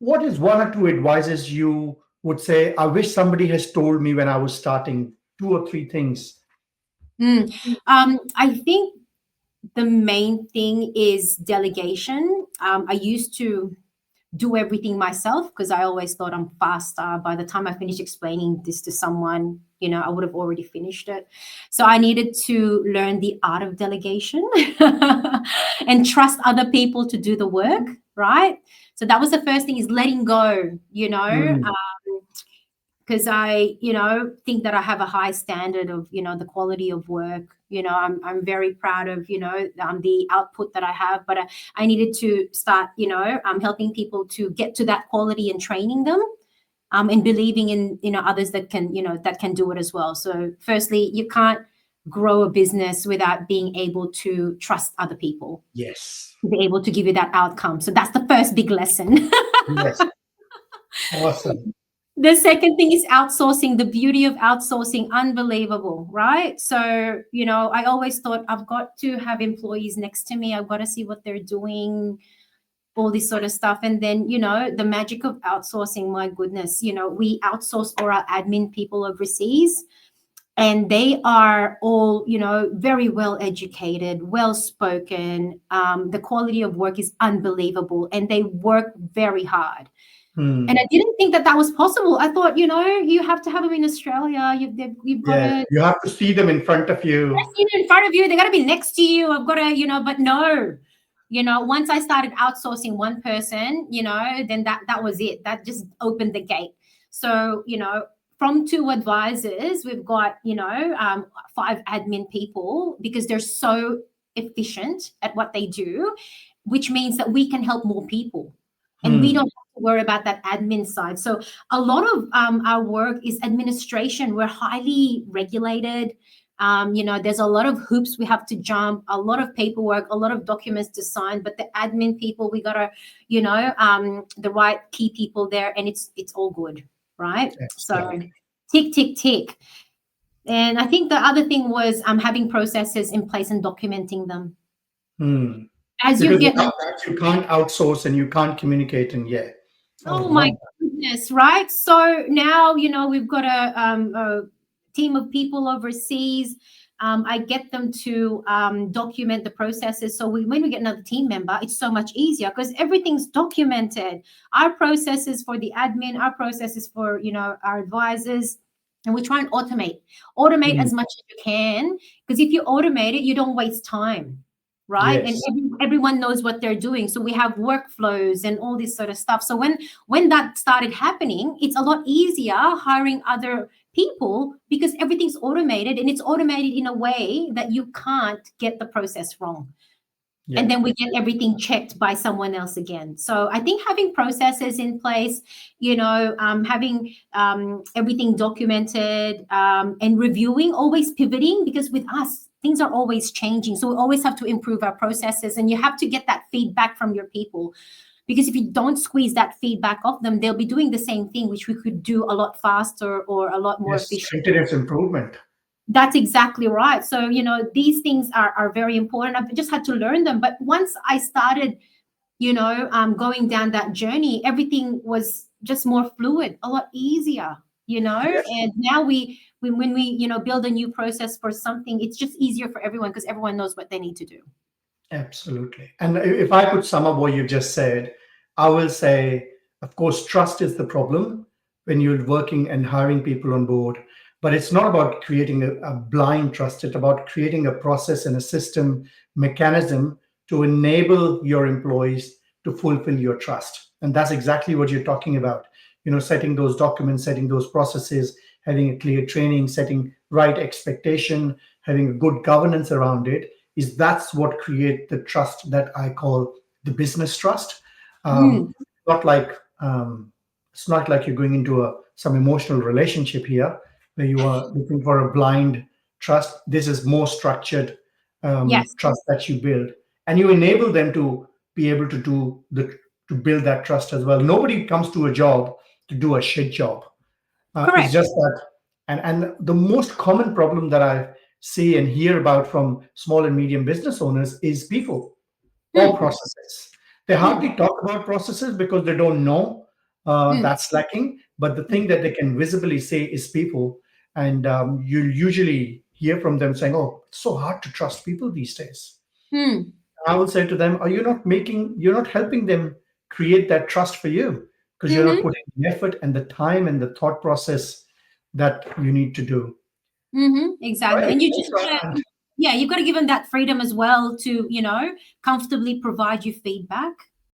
What is one or two advices you would say, I wish somebody has told me when I was starting? Two or three things. Mm. I think the main thing is delegation. I used to do everything myself because I always thought I'm faster. By the time I finished explaining this to someone, I would have already finished it. So I needed to learn the art of delegation and trust other people to do the work, right? So that was the first thing, is letting go, Hmm. because I, think that I have a high standard of, the quality of work. I'm very proud of, the output that I have, but I needed to start, helping people to get to that quality and training them, and believing in, others that can, that can do it as well. So firstly, you can't grow a business without being able to trust other people Yes. to be able to give you that outcome. So that's the first big lesson. Yes. Awesome. The second thing is outsourcing. The beauty of outsourcing, unbelievable, right? So, I always thought I've got to have employees next to me. I've got to see what they're doing, all this sort of stuff. And then, the magic of outsourcing, my goodness, we outsource all our admin people overseas, and they are all, very well educated, well spoken. The quality of work is unbelievable, and they work very hard. And I Hmm. didn't think that that was possible. I thought, you have to have them in Australia. You've got Yeah. to You have to see them in front of you. see it in front of you. They got to be next to you. I've got to, but no. Once I started outsourcing one person, then that was it. That just opened the gate. So, from two advisors, we've got, 5 admin people, because they're so efficient at what they do, which means that we can help more people. And we don't Hmm. have to worry about that admin side. So a lot of our work is administration. We're highly regulated. There's a lot of hoops we have to jump, a lot of paperwork, a lot of documents to sign. But the admin people, we gotta, the right key people there, and it's all good, right? So Absolutely. tick, tick, tick. And I think the other thing was having processes in place and documenting them. Hmm. As you Because get without that, you can't outsource and you can't communicate. And yeah. Oh, Oh my love goodness, right? So now, we've got a team of people overseas. I get them to document the processes. So when we get another team member, it's so much easier because everything's documented. Our processes for the admin, our processes for, our advisors. And we try and automate that. as much as you can. Because if you automate it, you don't waste time, right? And Yes. everyone knows what they're doing. So we have workflows and all this sort of stuff. So when that started happening, it's a lot easier hiring other people because everything's automated, and it's automated in a way that you can't get the process wrong. And Yeah. then we get everything checked by someone else again. So I think having processes in place, having everything documented, and reviewing, always pivoting, because with us, things are always changing. So we always have to improve our processes, and you have to get that feedback from your people. Because if you don't squeeze that feedback off them, they'll be doing the same thing, which we could do a lot faster or a lot more Yes. efficiently. Continuous improvement. That's exactly right. So, these things are very important. I've just had to learn them. But once I started, going down that journey, everything was just more fluid, a lot easier, Yes. And now when we, build a new process for something, it's just easier for everyone because everyone knows what they need to do. Absolutely. And if I could sum up what you just said, I will say, of course, trust is the problem when you're working and hiring people on board. But it's not about creating a blind trust. It's about creating a process and a system mechanism to enable your employees to fulfill your trust. And that's exactly what you're talking about. Setting those documents, setting those processes, having a clear training, setting right expectation, having a good governance around it is that's what create the trust that I call the business trust. Mm, Not like it's not like you're going into some emotional relationship here where you are looking for a blind trust. This is more structured yes, trust that you build, and you enable them to be able to do the to build that trust as well. Nobody comes to a job to do a shit job. It's correct. just that, and the most common problem that I see and hear about from small and medium business owners is people or Mm, processes. They mm, hardly talk about processes because they don't know. That's lacking. But the thing that they can visibly say is people, and you'll usually hear from them saying, "Oh, it's so hard to trust people these days." Mm. I will say to them, "Are you not making? You're not helping them create that trust for you because you're not Mm-hmm. putting the effort and the time and the thought process that you need to do." Mm-hmm. Exactly. Right. And you just So, gotta, yeah, you've got to give them that freedom as well to, comfortably provide you feedback.